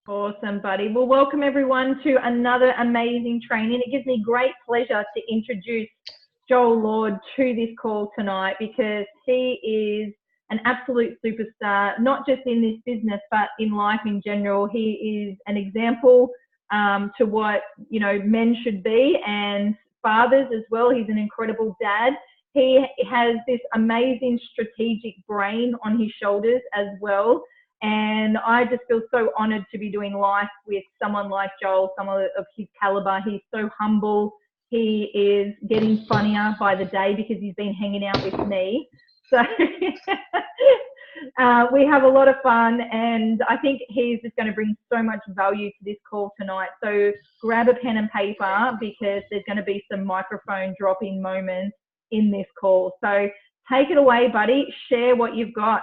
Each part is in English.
Awesome, buddy. Well, welcome everyone to another amazing training. It gives me great pleasure to introduce Joel Lord to this call tonight because he is an absolute superstar, not just in this business, but in life in general. He is an example to what, men should be, and fathers as well. He's an incredible dad. He has this amazing strategic brain on his shoulders as well. And I just feel so honored to be doing life with someone like Joel, someone of his caliber. He's so humble. He is getting funnier by the day because he's been hanging out with me. So we have a lot of fun, and I think he's just going to bring so much value to this call tonight. So grab a pen and paper because there's going to be some microphone dropping moments in this call. So take it away, buddy. Share what you've got.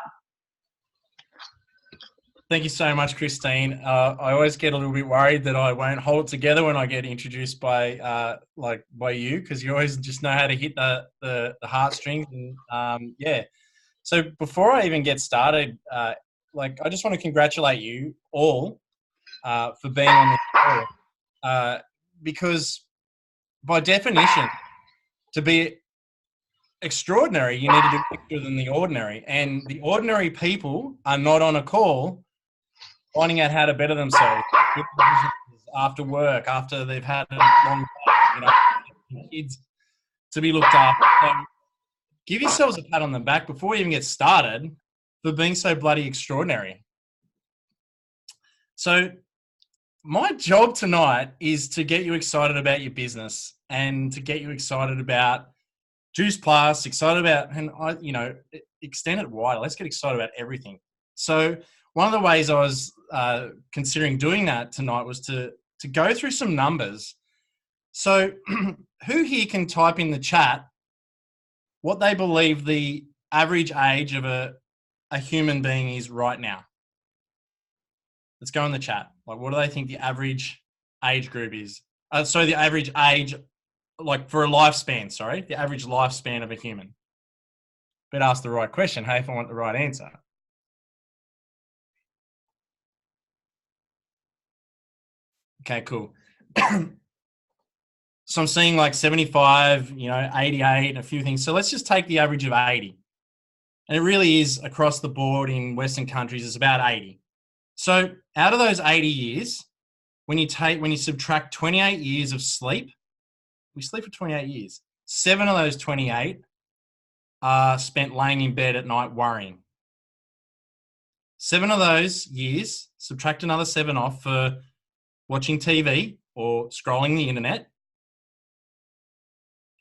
Thank you so much, Christine. I always get a little bit worried that I won't hold it together when I get introduced by you, because you always just know how to hit the heartstrings. And yeah. So before I even get started, I just want to congratulate you all for being on this call, because by definition, to be extraordinary, you need to do extra than the ordinary, and the ordinary people are not on a call finding out how to better themselves after work, after they've had a long day, kids to be looked after. So give yourselves a pat on the back before we even get started for being so bloody extraordinary. So my job tonight is to get you excited about your business and to get you excited about Juice Plus, excited about, and extend it wider. Let's get excited about everything. So one of the ways I was considering doing that tonight was to go through some numbers. So who here can type in the chat what they believe the average age of a human being is right now? Let's go in the chat. What do they think the average age group is? The average age, for a lifespan, the average lifespan of a human. Better ask the right question, hey, if I want the right answer. Okay, cool. So I'm seeing 75, 88, a few things. So let's just take the average of 80. And it really is across the board in Western countries, it's about 80. So out of those 80 years, when you subtract 28 years of sleep, we sleep for 28 years. 7 of those 28 are spent laying in bed at night worrying. 7 of those years, subtract another 7 off for watching TV or scrolling the internet.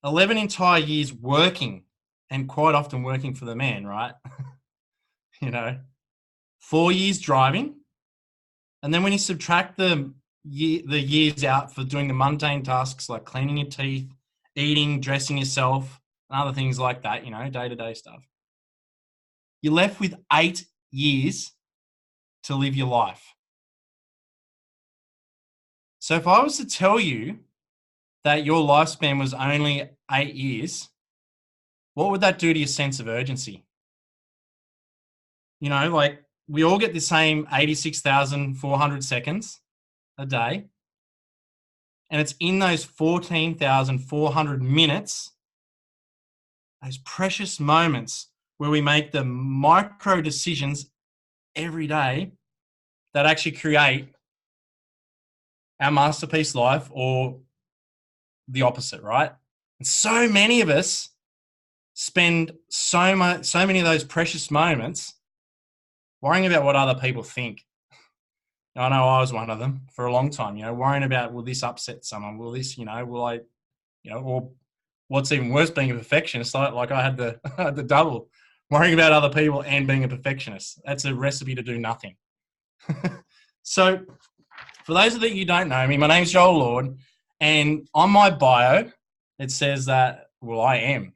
11 entire years working, and quite often working for the man, right? 4 years driving. And then when you subtract the years out for doing the mundane tasks like cleaning your teeth, eating, dressing yourself, and other things like that, day-to-day stuff, you're left with 8 years to live your life. So if I was to tell you that your lifespan was only 8 years, what would that do to your sense of urgency? We all get the same 86,400 seconds a day. And it's in those 14,400 minutes, those precious moments where we make the micro decisions every day that actually create our masterpiece life, or the opposite, right? And so many of us spend so many of those precious moments worrying about what other people think. I know I was one of them for a long time, worrying about, will this upset someone? Will this, will I, or what's even worse, being a perfectionist, like I had the double, worrying about other people and being a perfectionist. That's a recipe to do nothing. So for those of you who don't know me, my name's Joel Lord, and on my bio, it says that, I am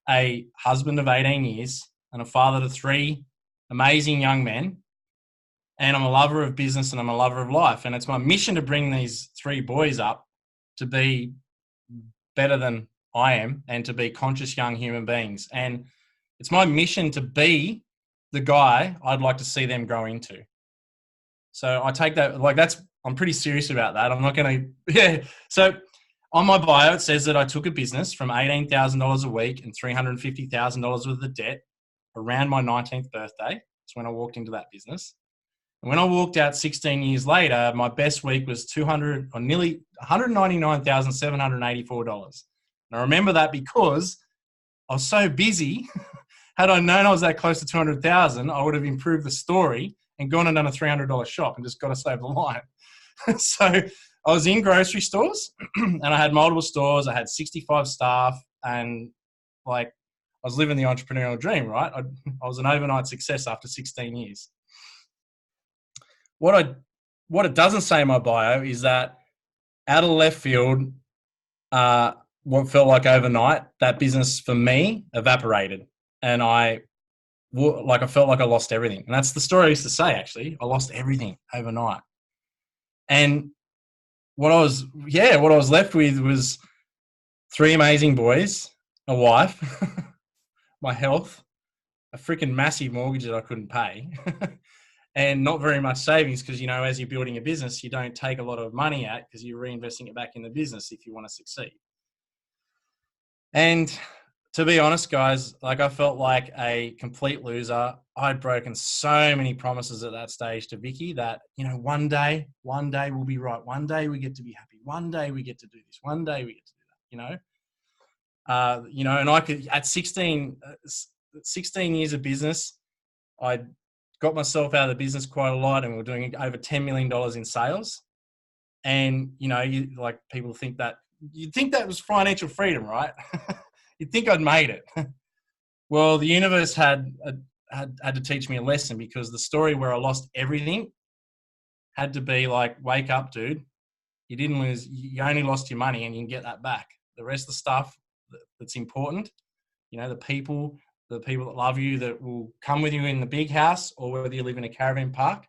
a husband of 18 years and a father to 3 amazing young men. And I'm a lover of business and I'm a lover of life. And it's my mission to bring these 3 boys up to be better than I am and to be conscious young human beings. And it's my mission to be the guy I'd like to see them grow into. So I take that, like I'm pretty serious about that. I'm not going to, yeah. So on my bio, it says that I took a business from $18,000 a week and $350,000 worth of debt around my 19th birthday. That's when I walked into that business. And when I walked out 16 years later, my best week was nearly $199,784. And I remember that because I was so busy. Had I known I was that close to 200,000, I would have improved the story and gone and done a $300 shop and just got us over the line. So I was in grocery stores and I had multiple stores. I had 65 staff and like I was living the entrepreneurial dream, right? I was an overnight success after 16 years. What it doesn't say in my bio is that out of left field, what felt like overnight, that business for me evaporated, and I felt like I lost everything. And that's the story I used to say. Actually, I lost everything overnight, and what I was left with was 3 amazing boys, a wife, my health, a freaking massive mortgage that I couldn't pay. And not very much savings because, as you're building a business, you don't take a lot of money out because you're reinvesting it back in the business if you want to succeed. And to be honest, guys, like I felt like a complete loser. I'd broken so many promises at that stage to Vicky that, one day we'll be right. One day we get to be happy. One day we get to do this. One day we get to do that, and I could, at 16 years of business, I got myself out of the business quite a lot, and we're doing over $10 million in sales. And, people think that, you'd think that was financial freedom, right? You'd think I'd made it. Well, the universe had to teach me a lesson, because the story where I lost everything had to be like, wake up, dude. You didn't lose, you only lost your money and you can get that back. The rest of the stuff that's important, the people that love you, that will come with you in the big house, or whether you live in a caravan park,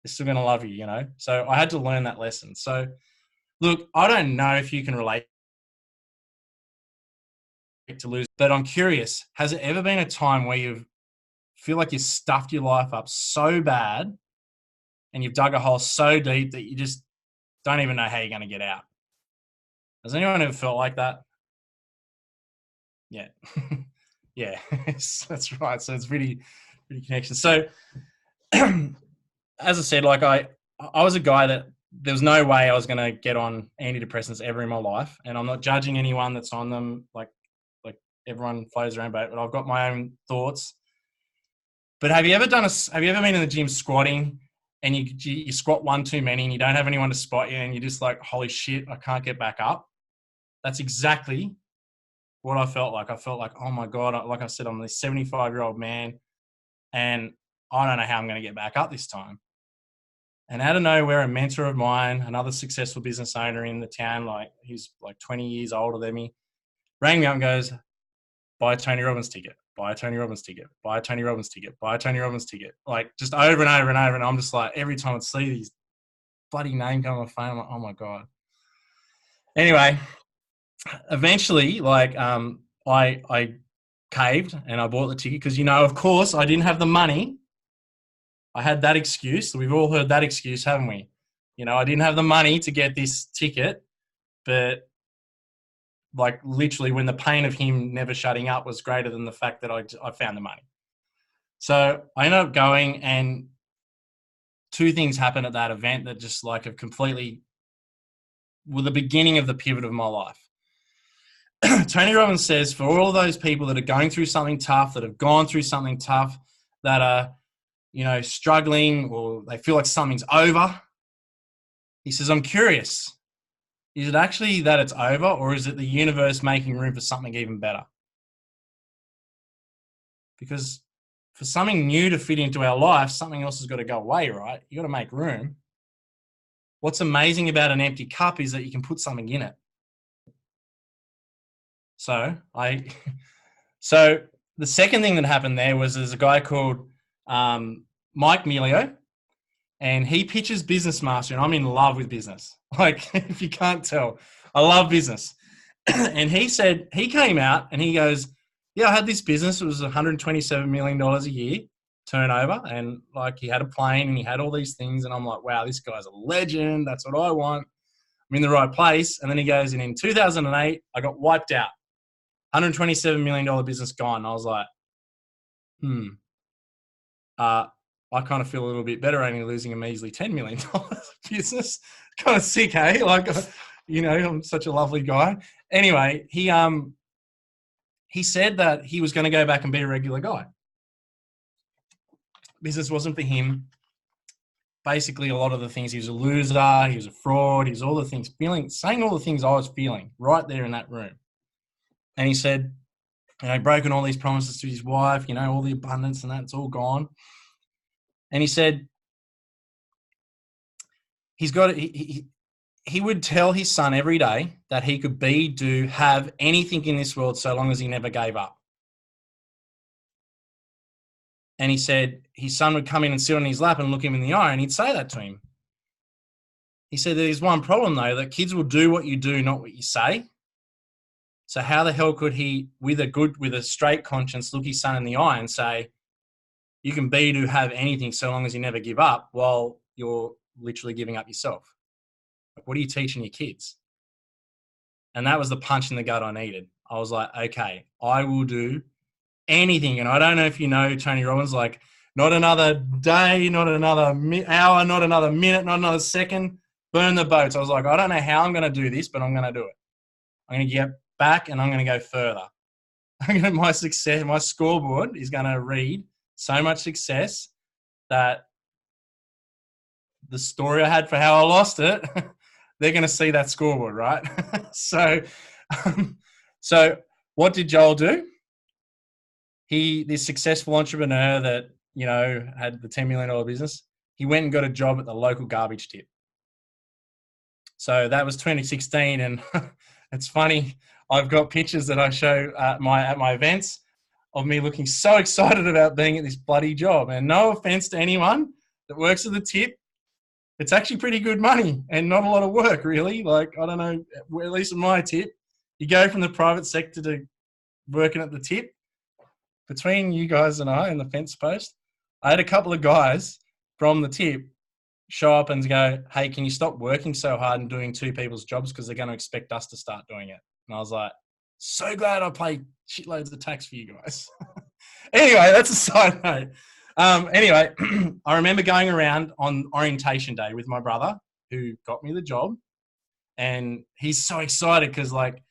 they're still going to love you, So I had to learn that lesson. So look, I don't know if you can relate to lose, but I'm curious, has it ever been a time where you feel like you stuffed your life up so bad and you've dug a hole so deep that you just don't even know how you're going to get out? Has anyone ever felt like that? Yeah. Yeah, that's right. So it's really connection. So as I said, like I was a guy that there was no way I was going to get on antidepressants ever in my life. And I'm not judging anyone that's on them. Like everyone flows around, but I've got my own thoughts. But have you ever been in the gym squatting and you squat one too many and you don't have anyone to spot you and you're just like, holy shit, I can't get back up? That's exactly what I felt like. I felt like, oh my God, like I said, I'm this 75-year-old man and I don't know how I'm going to get back up this time. And out of nowhere, a mentor of mine, another successful business owner in the town, like he's like 20 years older than me, rang me up and goes, buy a Tony Robbins ticket, buy a Tony Robbins ticket, buy a Tony Robbins ticket, buy a Tony Robbins ticket. Like just over and over and over. And I'm just like, every time I see these bloody name come on my phone, I'm like, oh my God. Anyway, eventually, like I caved and I bought the ticket because, of course, I didn't have the money. I had that excuse. We've all heard that excuse, haven't we? I didn't have the money to get this ticket, but like literally when the pain of him never shutting up was greater than the fact that I found the money. So I ended up going, and 2 things happened at that event that just like have completely were the beginning of the pivot of my life. Tony Robbins says, for all of those people that are going through something tough, that have gone through something tough, that are, struggling, or they feel like something's over, he says, I'm curious. Is it actually that it's over, or is it the universe making room for something even better? Because for something new to fit into our life, something else has got to go away, right? You got to make room. What's amazing about an empty cup is that you can put something in it. So the second thing that happened there was there's a guy called Mike Melio, and he pitches Business Master, and I'm in love with business. Like, if you can't tell, I love business. And he said, he came out and he goes, yeah, I had this business. It was $127 million a year. turnover, and like he had a plane and he had all these things, and I'm like, wow, this guy's a legend. That's what I want. I'm in the right place. And then he goes, and in 2008, I got wiped out. $127 million business gone. And I was like, I kind of feel a little bit better only losing a measly $10 million business. Kind of sick, hey? Like, you know, I'm such a lovely guy. Anyway, he said that he was going to go back and be a regular guy. Business wasn't for him. Basically, a lot of the things, he was a loser, he was a fraud, he was all the things, saying all the things I was feeling right there in that room. And he said, you know, broken all these promises to his wife, you know, all the abundance and that, it's all gone. And he said, he would tell his son every day that he could be, do, have anything in this world so long as he never gave up. And he said his son would come in and sit on his lap and look him in the eye, and he'd say that to him. He said there's one problem, though, that kids will do what you do, not what you say. So how the hell could he, with a straight conscience, look his son in the eye and say, you can be, do, have anything so long as you never give up, while you're literally giving up yourself? What are you teaching your kids? And that was the punch in the gut I needed. I was like, okay, I will do anything. And I don't know if you know Tony Robbins, like, not another day, not another hour, not another minute, not another second, burn the boats. I was like, I don't know how I'm going to do this, but I'm going to do it. I'm going to get back and I'm going to go further. My scoreboard is going to read so much success that the story I had for how I lost it, they're going to see that scoreboard, right? So what did Joel do? This successful entrepreneur that, you know, had the $10 million business, he went and got a job at the local garbage tip. So that was 2016. And it's funny, I've got pictures that I show at my events of me looking so excited about being at this bloody job. And no offense to anyone that works at the tip, it's actually pretty good money and not a lot of work, really. Like, I don't know, at least in my tip, you go from the private sector to working at the tip. Between you guys and I in the fence post, I had a couple of guys from the tip show up and go, hey, can you stop working so hard and doing two people's jobs because they're going to expect us to start doing it? And I was like, so glad I pay shitloads of tax for you guys. Anyway, that's a side note. Anyway, I remember going around on orientation day with my brother who got me the job, and he's so excited because, like,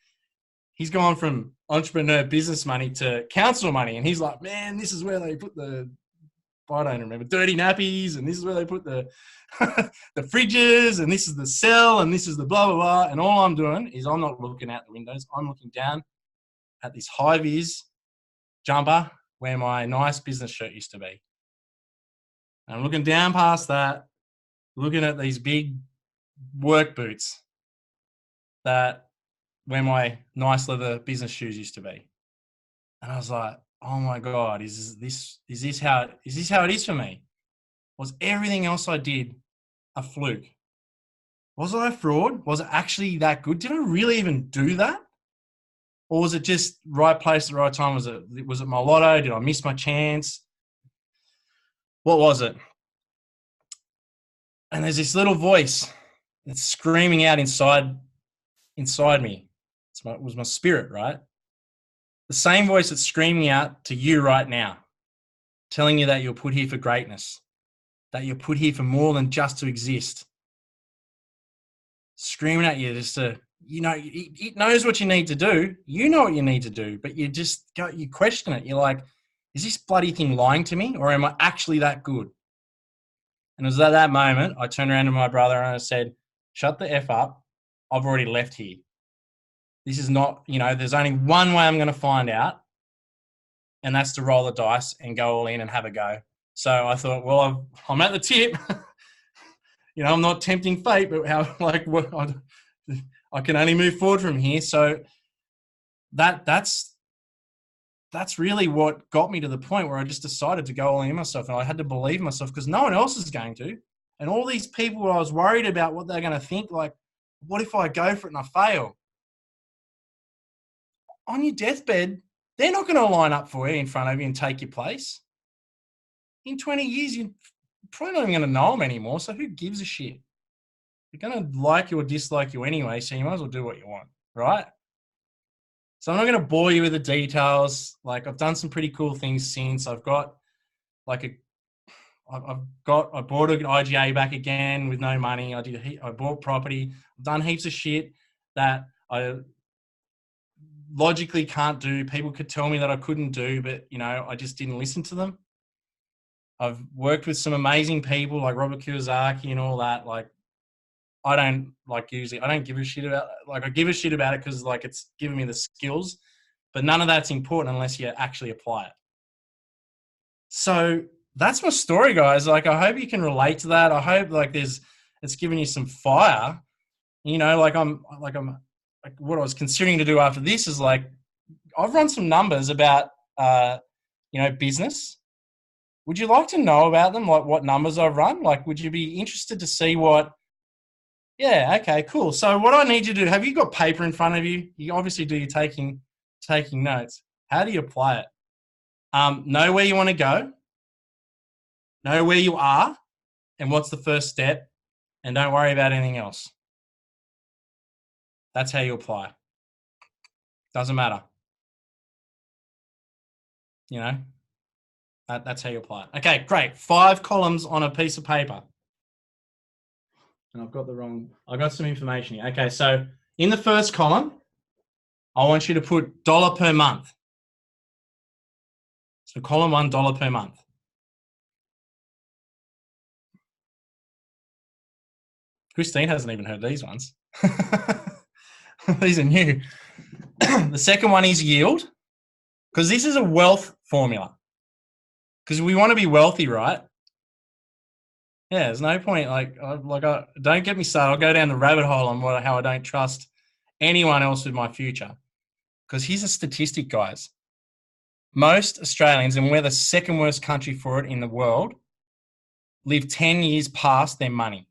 he's gone from entrepreneur business money to council money. And he's like, man, this is where they put I don't remember, dirty nappies. And this is where they put the fridges. And this is the cell. And this is the blah, blah, blah. And all I'm doing is I'm not looking out the windows. I'm looking down at this high-vis jumper where my nice business shirt used to be. And I'm looking down past that, looking at these big work boots where my nice leather business shoes used to be. And I was like, oh my God, is this how it is for me? Was everything else I did a fluke? Was I a fraud? Was it actually that good? Did I really even do that? Or was it just right place at the right time? Was it my lotto? Did I miss my chance? What was it? And there's this little voice that's screaming out inside me. It was my spirit, right? The same voice that's screaming out to you right now, telling you that you're put here for greatness, that you're put here for more than just to exist. Screaming at you just to, you know, it knows what you need to do. You know what you need to do, but you question it. You're like, is this bloody thing lying to me, or am I actually that good? And it was at that moment, I turned around to my brother and I said, shut the F up. I've already left here. This is not, you know, there's only one way I'm going to find out, and that's to roll the dice and go all in and have a go. So I thought, well, I'm at the tip. You know, I'm not tempting fate, but I can only move forward from here. So that's really what got me to the point where I just decided to go all in myself, and I had to believe myself because no one else is going to. And all these people, I was worried about what they're going to think, like, what if I go for it and I fail? On your deathbed, they're not going to line up for you in front of you and take your place. in 20 years, you're probably not even going to know them anymore. So who gives a shit? They're going to like you or dislike you anyway, so you might as well do what you want, right? So I'm not going to bore you with the details. Like, I've done some pretty cool things since. I've got like I bought an IGA back again with no money. I bought property. I've done heaps of shit that I logically can't do. People could tell me that I couldn't do, but I just didn't listen to them. I've worked with some amazing people like Robert Kiyosaki and all that. Like, I don't give a shit about, I give a shit about it because it's giving me the skills, but none of that's important unless you actually apply it. So that's my story, guys. I hope you can relate to that. I hope it's giving you some fire. What I was considering to do after this is I've run some numbers about business. Would you like to know about them? Like what numbers I've run? Would you be interested to see what? Yeah. Okay. Cool. So what I need you to do? Have you got paper in front of you? You obviously do. You're taking notes. How do you apply it? Know where you want to go. Know where you are, and what's the first step, and don't worry about anything else. That's how you apply. Doesn't matter. That's how you apply it. Okay, great. 5 columns on a piece of paper. And I got some information here. Okay, so in the first column, I want you to put dollar per month. So column 1, $1 per month. Christine hasn't even heard these ones. These are new. The second one is yield, because this is a wealth formula. Because we want to be wealthy, right? Yeah, there's no point. Don't get me started. I'll go down the rabbit hole on how I don't trust anyone else with my future. Because here's a statistic, guys. Most Australians, and we're the second worst country for it in the world, live 10 years past their money.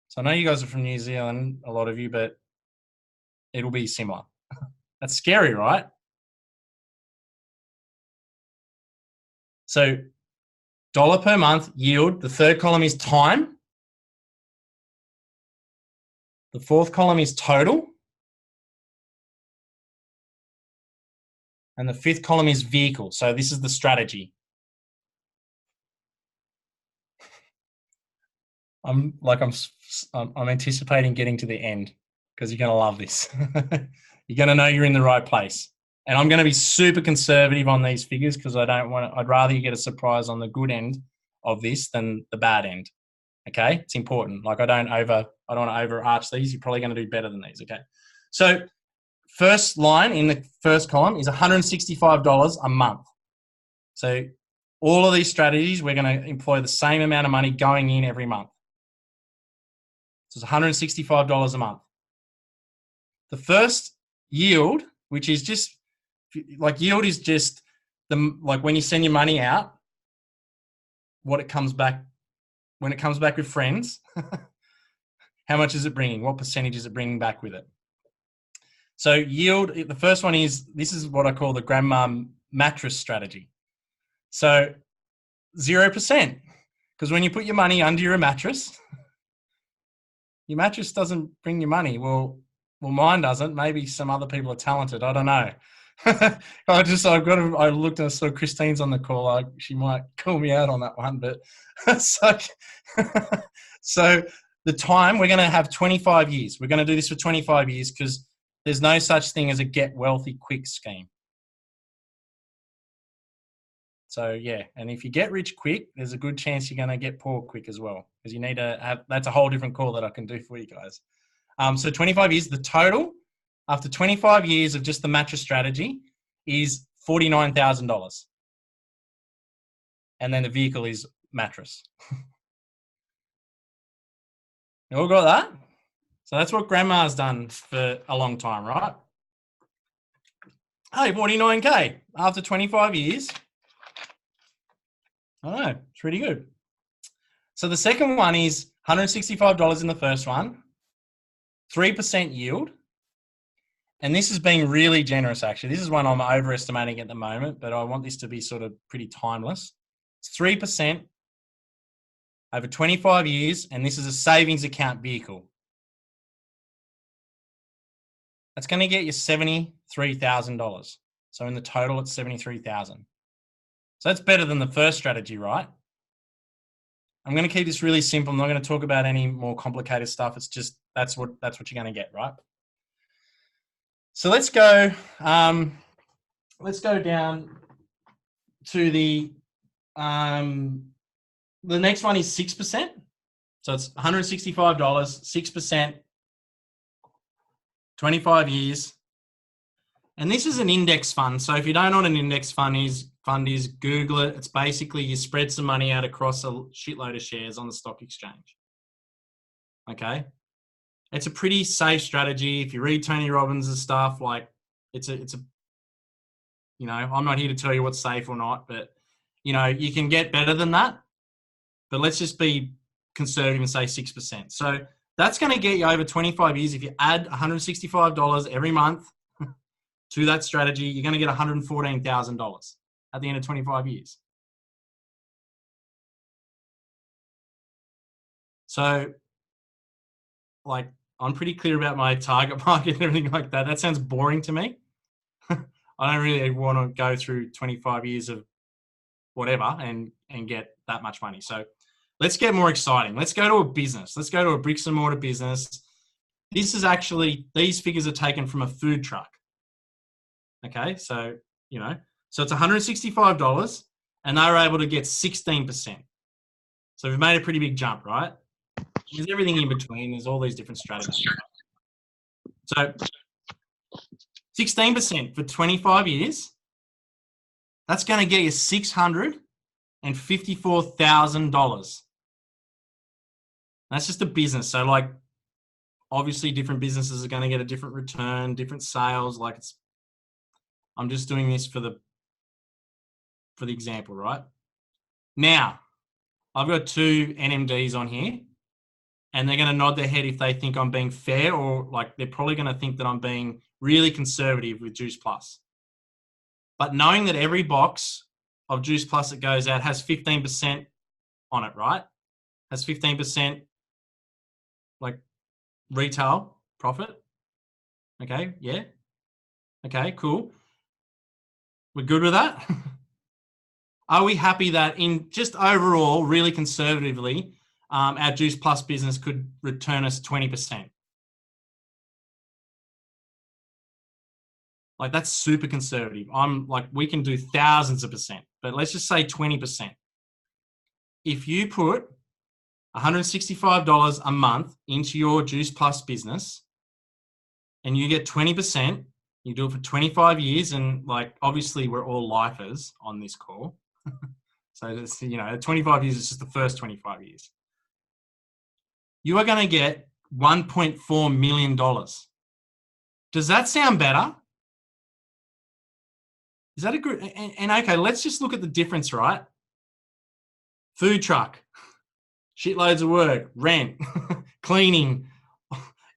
So I know you guys are from New Zealand, a lot of you, but it'll be similar. That's scary, right? So dollar per month, yield. The third column is time. The fourth column is total. And the fifth column is vehicle. So this is the strategy. I'm anticipating getting to the end because you're going to love this. You're going to know you're in the right place. And I'm going to be super conservative on these figures because I'd rather you get a surprise on the good end of this than the bad end. Okay? It's important. I don't want to overarch these. You're probably going to do better than these. Okay? So first line in the first column is $165 a month. So all of these strategies, we're going to employ the same amount of money going in every month. So it's $165 a month. The first yield, which is just yield is just when you send your money out, what it comes back, when it comes back with friends, how much is it bringing? What percentage is it bringing back with it? So yield, the first one this is what I call the grandma mattress strategy. So 0%, because when you put your money under your mattress doesn't bring you money. Well, mine doesn't. Maybe some other people are talented. I don't know. I looked and I saw Christine's on the call. She might call me out on that one, but so the time, we're going to have 25 years. We're going to do this for 25 years because there's no such thing as a get wealthy quick scheme. So yeah, and if you get rich quick, there's a good chance you're going to get poor quick as well, because you need to have, that's a whole different call that I can do for you guys. So 25 years, the total after 25 years of just the mattress strategy is $49,000. And then the vehicle is mattress. You all got that? So that's what grandma's done for a long time, right? Hey, 49K after 25 years. I know, it's pretty good. So the second one is $165 in the first one, 3% yield, and this is being really generous, actually. This is one I'm overestimating at the moment, but I want this to be sort of pretty timeless. It's 3% over 25 years, and this is a savings account vehicle. That's going to get you $73,000. So in the total, it's $73,000. So that's better than the first strategy, right? I'm going to keep this really simple. I'm not going to talk about any more complicated stuff. It's just that's what you're going to get, right? So let's go down to the next one is 6%. So it's $165, 6%, 25 years. And this is an index fund. So if you don't know what an index fund is, Google it. It's basically you spread some money out across a shitload of shares on the stock exchange. Okay. It's a pretty safe strategy. If you read Tony Robbins' stuff, like it's a, you know, I'm not here to tell you what's safe or not, but you know, you can get better than that. But let's just be conservative and say 6%. So that's going to get you over 25 years. If you add $165 every month to that strategy, you're going to get $114,000 at the end of 25 years. So, like, I'm pretty clear about my target market and everything like that. That sounds boring to me. I don't really want to go through 25 years of whatever and get that much money. So let's get more exciting. Let's go to a business. Let's go to a bricks and mortar business. This is actually, these figures are taken from a food truck. Okay, so, you know, so it's $165 and they were able to get 16%. So we've made a pretty big jump, right? There's everything in between. There's all these different strategies. So 16% for 25 years, that's going to get you $654,000. That's just a business. So like, obviously different businesses are going to get a different return, different sales. Like I'm just doing this for the example, right? Now, I've got two NMDs on here and they're going to nod their head if they think I'm being fair, or like they're probably going to think that I'm being really conservative with Juice Plus. But knowing that every box of Juice Plus that goes out has 15% on it, right? Has 15% like retail profit. Okay, yeah. Okay, cool. We're good with that? Are we happy that in just overall, really conservatively, our Juice Plus business could return us 20%? Like that's super conservative. I'm like, we can do thousands of percent, but let's just say 20%. If you put $165 a month into your Juice Plus business and you get 20%, you do it for 25 years. And like, obviously we're all lifers on this call. So that's, you know, 25 years is just the first 25 years. You are going to get $1.4 million. Does that sound better? Is that a good? And okay, let's just look at the difference, right? Food truck, shitloads of work, rent, cleaning,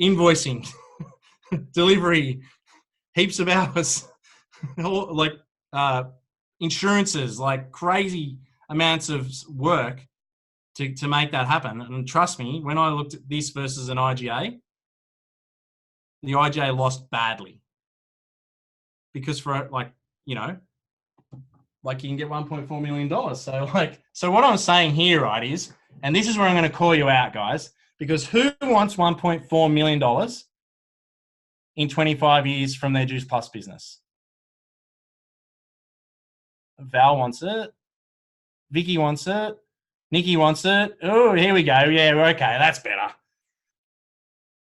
invoicing, delivery, heaps of hours, like insurances, like crazy amounts of work to make that happen. And trust me, when I looked at this versus an IGA, the IGA lost badly because for like, you know, like you can get $1.4 million. So like, so what I'm saying here, right, is, and this is where I'm going to call you out, guys, because who wants $1.4 million in 25 years from their Juice Plus business? Val wants it. Vicky wants it. Nikki wants it. Oh, here we go. Yeah, okay, that's better.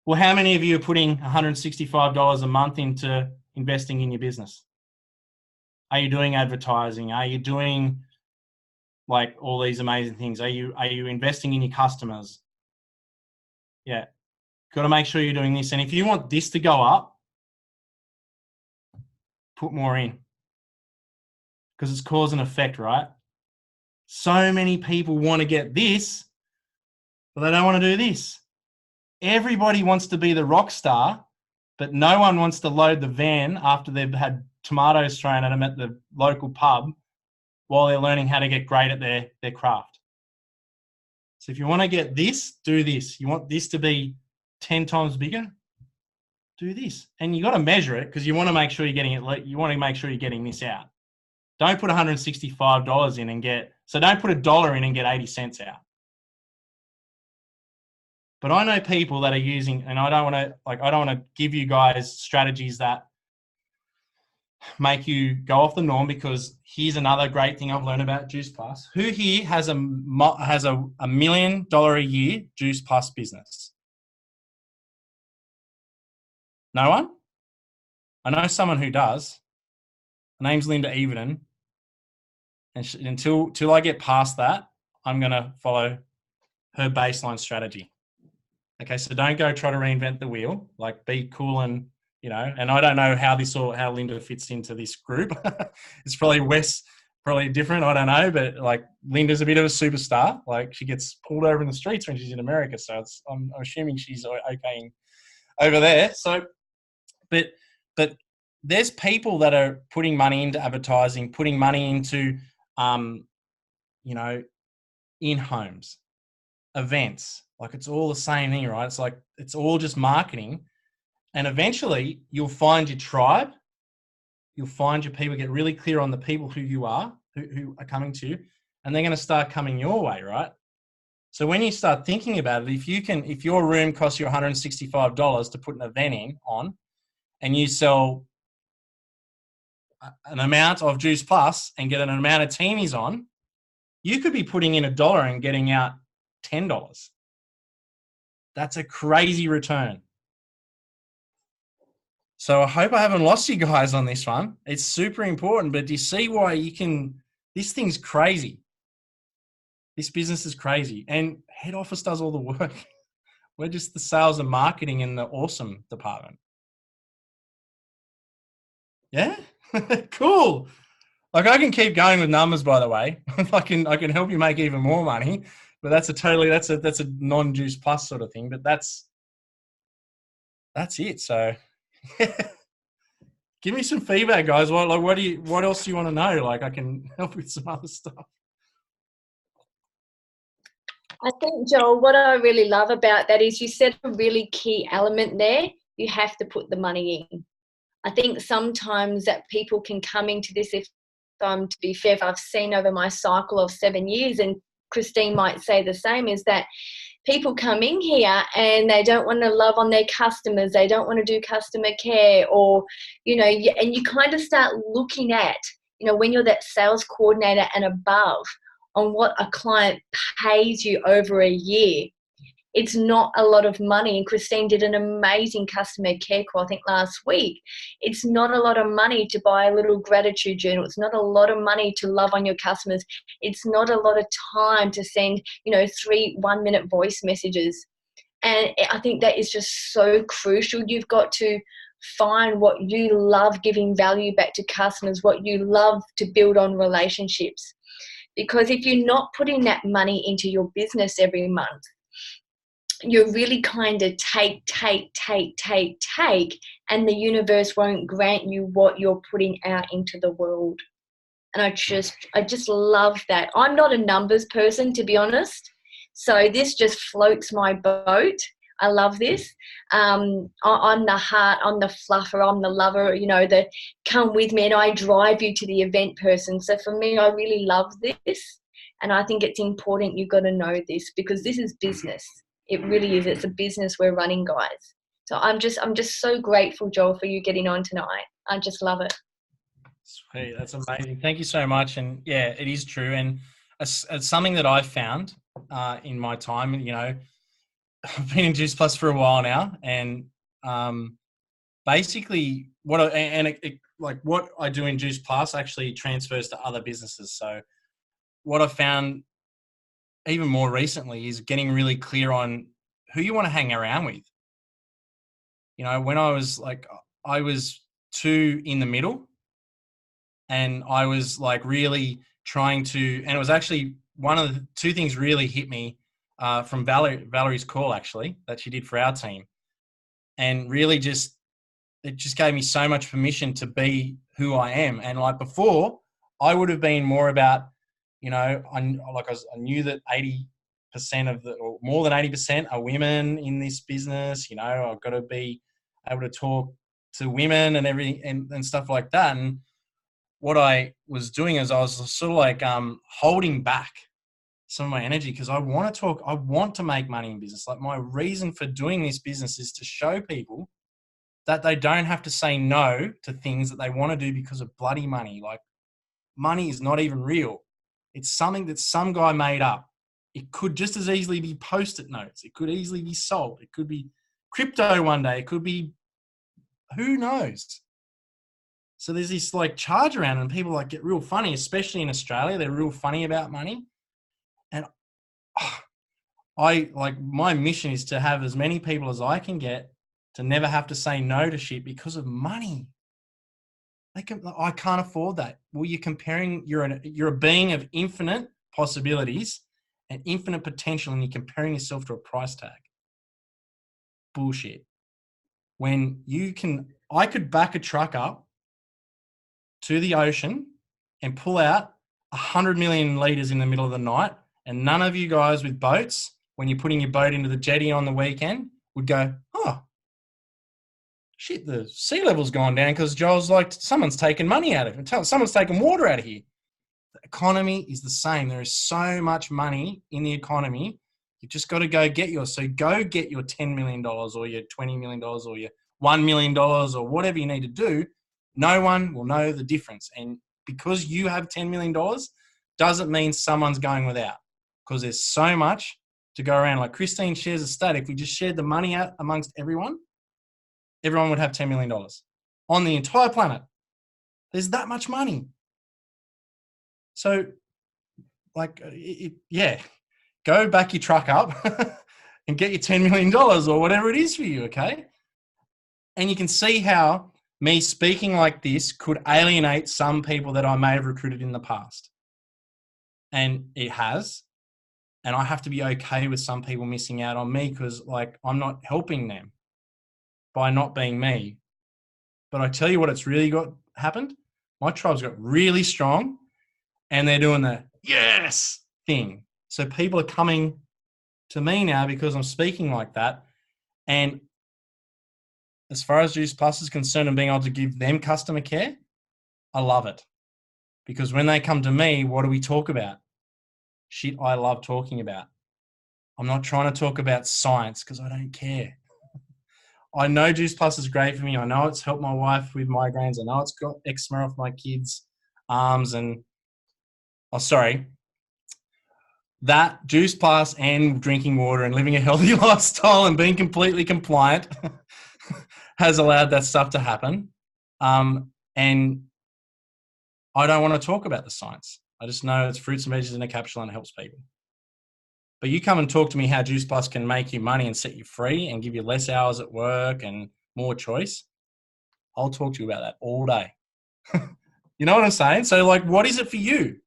Well, how many of you are putting $165 a month into investing in your business? Are you doing advertising? Are you doing like all these amazing things? Are you investing in your customers? Yeah. Got to make sure you're doing this. And if you want this to go up, put more in. Because it's cause and effect, right? So many people want to get this, but they don't want to do this. Everybody wants to be the rock star, but no one wants to load the van after they've had tomatoes thrown at them at the local pub while they're learning how to get great at their craft. So if you want to get this, do this. You want this to be 10 times bigger, do this. And you got to measure it because you want to make sure you're getting it. You want to make sure you're getting this out. Don't put $165 in and don't put $1 in and get 80 cents out. But I know people that are using, and I don't want to give you guys strategies that make you go off the norm, because here's another great thing I've learned about Juice Plus. Who here has a $1 million a year Juice Plus business? No one? I know someone who does. Her name's Linda Everton. And until I get past that, I'm going to follow her baseline strategy. Okay, so don't go try to reinvent the wheel. Like, be cool and, and I don't know how Linda fits into this group. It's probably different. I don't know, but like Linda's a bit of a superstar. Like, she gets pulled over in the streets when she's in America. So I'm assuming she's okay over there. So, but there's people that are putting money into advertising, putting money into, in homes, events. Like, it's all the same thing, right? It's like, it's all just marketing. And eventually you'll find your tribe. You'll find your people, get really clear on the people who are coming to you, and they're going to start coming your way, right? So when you start thinking about it, if your room costs you $165 to put an event on, and you sell an amount of Juice Plus and get an amount of teenies on, you could be putting in $1 and getting out $10. That's a crazy return. So I hope I haven't lost you guys on this one. It's super important, but do you see why this thing's crazy? This business is crazy, and head office does all the work. We're just the sales and marketing and the awesome department. Yeah? Cool. Like, I can keep going with numbers, by the way. I can help you make even more money, but that's a non-Juice Plus sort of thing, but that's it. So give me some feedback, guys. What else do you want to know? Like, I can help with some other stuff. I think, Joel, what I really love about that is you said a really key element there. You have to put the money in. I think sometimes that people can come into this, to be fair, if I've seen over my cycle of 7 years, and Christine might say the same, is that people come in here and they don't want to love on their customers. They don't want to do customer care, or, and you kind of start looking at, when you're that sales coordinator and above, on what a client pays you over a year. It's not a lot of money. And Christine did an amazing customer care call, I think, last week. It's not a lot of money to buy a little gratitude journal. It's not a lot of money to love on your customers. It's not a lot of time to send, 3 1-minute voice messages. And I think that is just so crucial. You've got to find what you love giving value back to customers, what you love to build on relationships. Because if you're not putting that money into your business every month, you're really kind of take, and the universe won't grant you what you're putting out into the world. And I just love that. I'm not a numbers person, to be honest. So this just floats my boat. I love this. I'm the heart, I'm the fluffer, I'm the lover, the come with me and I drive you to the event person. So for me, I really love this. And I think it's important you've got to know this, because this is business. It really is. It's a business we're running, guys. So I'm just so grateful, Joel, for you getting on tonight. I just love it. Sweet. That's amazing. Thank you so much. And yeah, it is true. And it's something that I've found in my time, I've been in Juice Plus for a while now, and basically what I do in Juice Plus actually transfers to other businesses. So what I found even more recently is getting really clear on who you want to hang around with. When I was too in the middle, and I was like really trying to, and it was actually one of the two things really hit me from Valerie's call, actually, that she did for our team, and really just it just gave me so much permission to be who I am. And like before, I would have been more about, you know, I knew that 80% or more than 80% are women in this business. You know, I've got to be able to talk to women and everything and stuff like that. And what I was doing is I was sort of like holding back some of my energy because I want to talk. I want to make money in business. Like my reason for doing this business is to show people that they don't have to say no to things that they want to do because of bloody money. Like money is not even real. It's something that some guy made up. It could just as easily be Post-it notes. It could easily be salt. It could be crypto one day. It could be, who knows? So there's this like charge around and people like get real funny, especially in Australia. They're real funny about money. And I like, my mission is to have as many people as I can get to never have to say no to shit because of money. I can't afford that. Well, you're comparing, you're a being of infinite possibilities and infinite potential, and you're comparing yourself to a price tag. Bullshit. When I could back a truck up to the ocean and pull out 100 million litres in the middle of the night, and none of you guys with boats, when you're putting your boat into the jetty on the weekend, would go, oh, shit, the sea level's gone down because Joel's like, someone's taken money out of it. Someone's taken water out of here. The economy is the same. There is so much money in the economy. You just got to go get yours. So go get your $10 million or your $20 million or your $1 million or whatever you need to do. No one will know the difference. And because you have $10 million doesn't mean someone's going without, because there's so much to go around. Like Christine shares a stat. If we just shared the money out amongst everyone would have $10 million on the entire planet. There's that much money. So, like, go back your truck up and get your $10 million or whatever it is for you, okay? And you can see how me speaking like this could alienate some people that I may have recruited in the past. And it has. And I have to be okay with some people missing out on me because, like, I'm not helping them by not being me. But I tell you what, it's really happened. My tribe's got really strong and they're doing the yes thing. So people are coming to me now because I'm speaking like that. And as far as Juice Plus is concerned and being able to give them customer care, I love it. Because when they come to me, what do we talk about? Shit I love talking about. I'm not trying to talk about science because I don't care. I know Juice Plus is great for me. I know it's helped my wife with migraines. I know it's got eczema off my kids' arms that Juice Plus and drinking water and living a healthy lifestyle and being completely compliant has allowed that stuff to happen. And I don't want to talk about the science. I just know it's fruits and veggies in a capsule and it helps people. But you come and talk to me how Juice Plus can make you money and set you free and give you less hours at work and more choice. I'll talk to you about that all day. You know what I'm saying? So, like, what is it for you?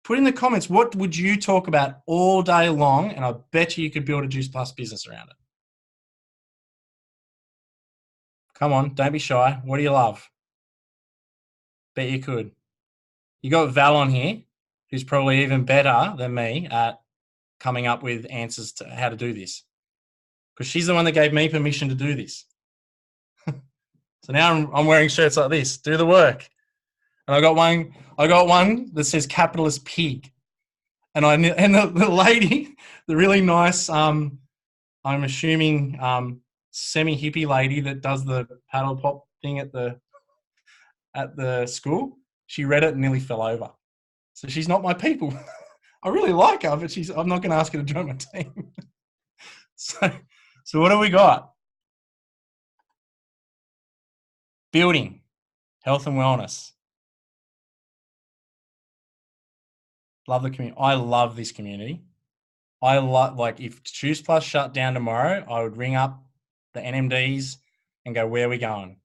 Put in the comments, what would you talk about all day long? And I bet you could build a Juice Plus business around it. Come on, don't be shy. What do you love? Bet you could. You got Val on here, who's probably even better than me at coming up with answers to how to do this, because she's the one that gave me permission to do this. So now I'm wearing shirts like this. Do the work. And I got one that says capitalist pig. And the lady, the really nice, I'm assuming semi-hippie lady that does the paddle pop thing at the school, she read it and nearly fell over. So she's not my people. I really like her, but I'm not going to ask her to join my team. So what do we got? Building, health and wellness. Love the community. I love this community. I like if Juice Plus shut down tomorrow, I would ring up the NMDs and go, where are we going?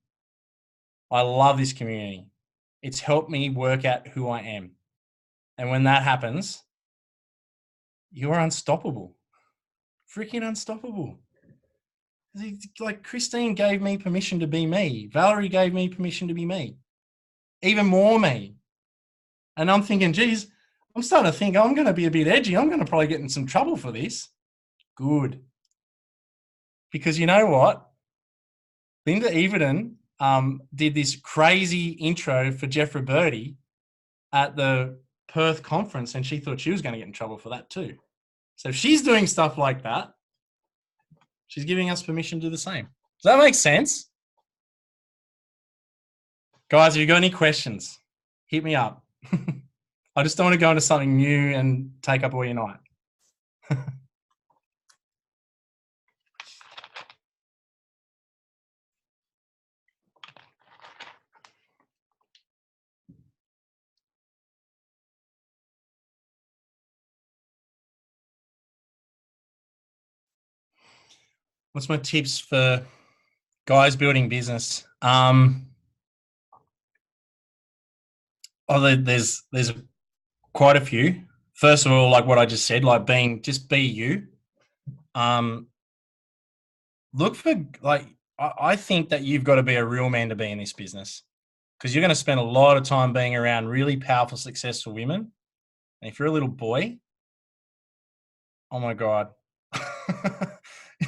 I love this community. It's helped me work out who I am. And when that happens, you're unstoppable. Freaking unstoppable. Like, Christine gave me permission to be me. Valerie gave me permission to be me. Even more me. And I'm thinking, geez, I'm starting to think I'm going to be a bit edgy. I'm going to probably get in some trouble for this. Good. Because you know what? Linda Everton did this crazy intro for Jeff Roberti at the Perth conference, and she thought she was going to get in trouble for that too. So if she's doing stuff like that, she's giving us permission to do the same. Does that make sense? Guys, have you got any questions? Hit me up. I just don't want to go into something new and take up all your night. What's my tips for guys building business? There's quite a few. First of all, like what I just said, like just be you. Look for, like, I think that you've got to be a real man to be in this business, because you're going to spend a lot of time being around really powerful, successful women. And if you're a little boy, oh my God,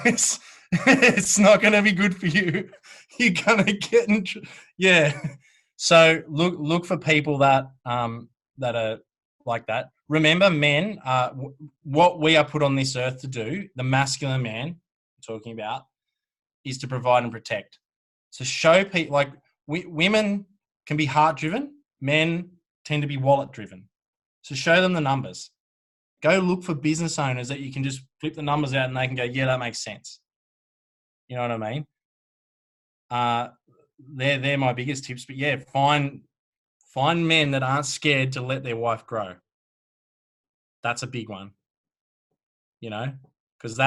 it's not going to be good for you. You're going to get in, yeah. So look for people that that are like that. Remember, men, what we are put on this earth to do, the masculine man I'm talking about, is to provide and protect. So show people, like, women can be heart driven, men tend to be wallet driven. So show them the numbers. Go look for business owners that you can just flip the numbers out and they can go, yeah, that makes sense. You know what I mean? They're my biggest tips. But yeah, find men that aren't scared to let their wife grow. That's a big one. You know, because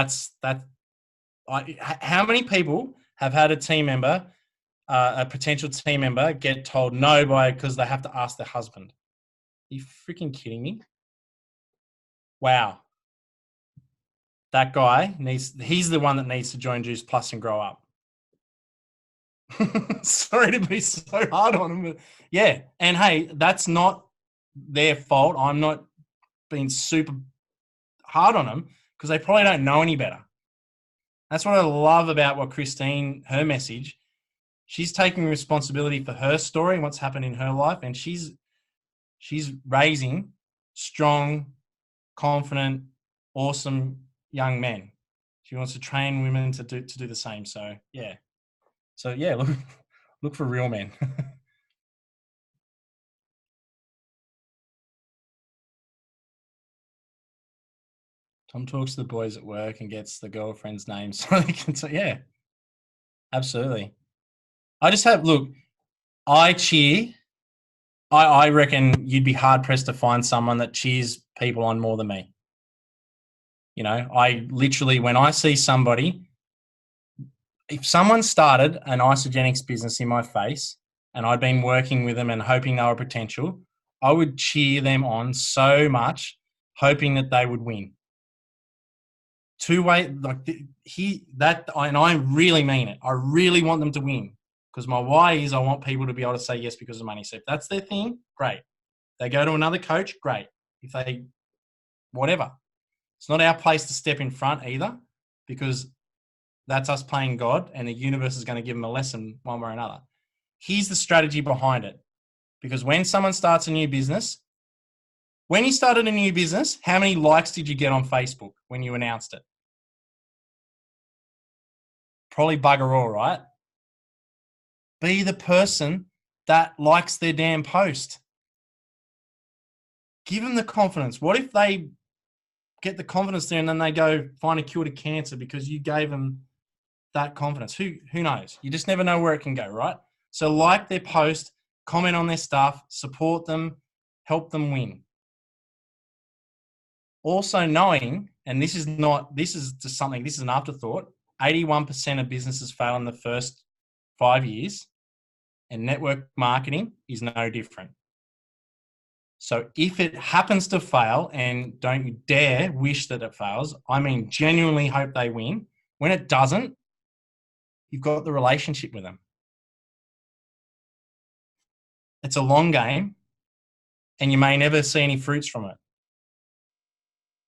how many people have had a team member, a potential team member, get told no because they have to ask their husband? Are you freaking kidding me? Wow. That guy he's the one that needs to join Juice Plus and grow up. Sorry to be so hard on him, but yeah. And hey, that's not their fault. I'm not being super hard on them, because they probably don't know any better. That's what I love about what Christine, her message. She's taking responsibility for her story and what's happened in her life, and she's raising strong, confident, awesome young men. She wants to train women to do the same. So yeah. Look for real men. Tom talks to the boys at work and gets the girlfriend's name so they can say, yeah, absolutely. I cheer. I reckon you'd be hard pressed to find someone that cheers people on more than me. You know, I literally, when I see somebody, if someone started an isogenics business in my face and I'd been working with them and hoping they were potential, I would cheer them on so much, hoping that they would win. Two-way, and I really mean it. I really want them to win, because my why is I want people to be able to say yes because of money. So if that's their thing, great. They go to another coach, great. If they, whatever. It's not our place to step in front either, because that's us playing God, and the universe is going to give them a lesson one way or another. Here's the strategy behind it. Because when someone starts a new business, when you started a new business, how many likes did you get on Facebook when you announced it? Probably bugger all, right? Be the person that likes their damn post. Give them the confidence. What if they get the confidence there and then they go find a cure to cancer because you gave them that confidence? Who knows? You just never know where it can go, right? So like their post, comment on their stuff, support them, help them win. Also knowing, and this is just something, this is an afterthought, 81% of businesses fail in the first 5 years, and network marketing is no different. So if it happens to fail, and don't you dare wish that it fails, I mean genuinely hope they win. When it doesn't, you've got the relationship with them. It's a long game, and you may never see any fruits from it.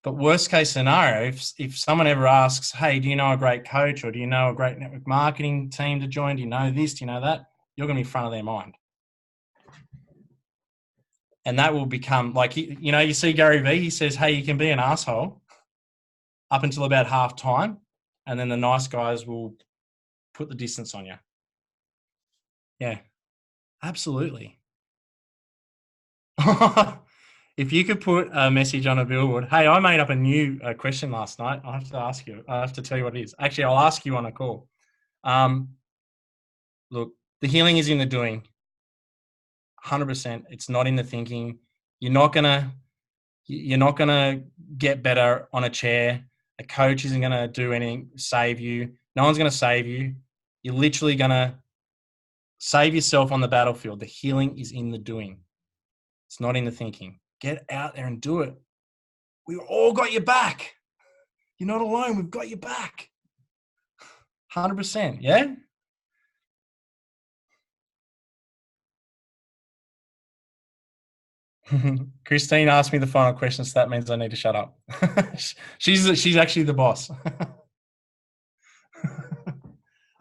But worst case scenario, if someone ever asks, hey, do you know a great coach, or do you know a great network marketing team to join? Do you know this? Do you know that? You're going to be in front of their mind. And that will become like, you see Gary Vee, he says, hey, you can be an asshole up until about half time, and then the nice guys will put the distance on you. Yeah, absolutely. If you could put a message on a billboard, hey, I made up a new question last night. I have to ask you. I have to tell you what it is. Actually, I'll ask you on a call. Look, the healing is in the doing. 100%. It's not in the thinking. You're not gonna get better on a chair. A coach isn't gonna do anything, save you. No one's gonna save you. You're literally gonna save yourself on the battlefield. The healing is in the doing. It's not in the thinking. Get out there and do it. We've all got your back. You're not alone. We've got your back. 100%. Yeah? Christine asked me the final question, so that means I need to shut up. She's actually the boss.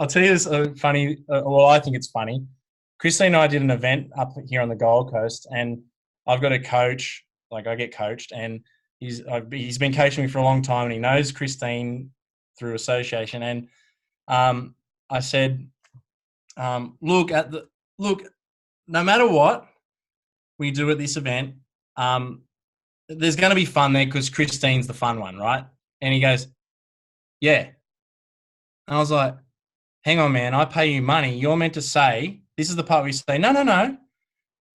I'll tell you this funny, well, I think it's funny. Christine and I did an event up here on the Gold Coast, and I've got a coach, like I get coached, and he's been coaching me for a long time, and he knows Christine through association. And I said, look, no matter what we do at this event, there's going to be fun there because Christine's the fun one, right? And he goes, yeah. And I was like, hang on, man, I pay you money. You're meant to say, this is the part where you say, no,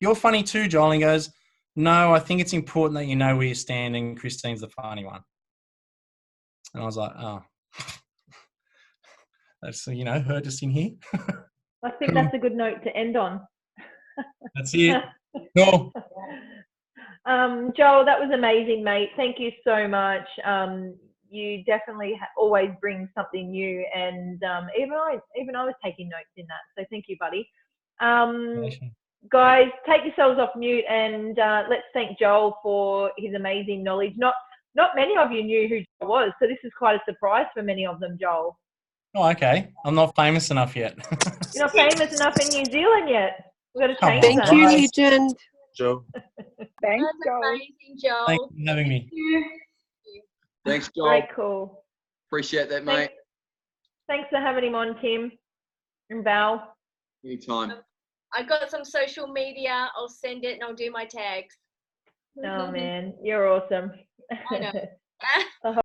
you're funny too, Joel. And he goes, no, I think it's important that you know where you stand, and Christine's the funny one. And I was like, oh. That's, her just in here. I think that's a good note to end on. That's it. Cool. Joel, that was amazing, mate. Thank you so much. You definitely always bring something new, and even I was taking notes in that. So thank you, buddy. Guys, take yourselves off mute, and let's thank Joel for his amazing knowledge. Not many of you knew who Joel was, so this is quite a surprise for many of them, Joel. Oh, okay. I'm not famous enough yet. You're not famous enough in New Zealand yet. We've got to change Thank that. you, Legend. Joe. Thanks, Joel. Amazing, Joel. Thanks for having me. Thanks, Joel. Very cool. Appreciate that, mate. Thanks for having him on, Tim and Val. Anytime. I got some social media. I'll send it and I'll do my tags. Oh, man. You're awesome. I know.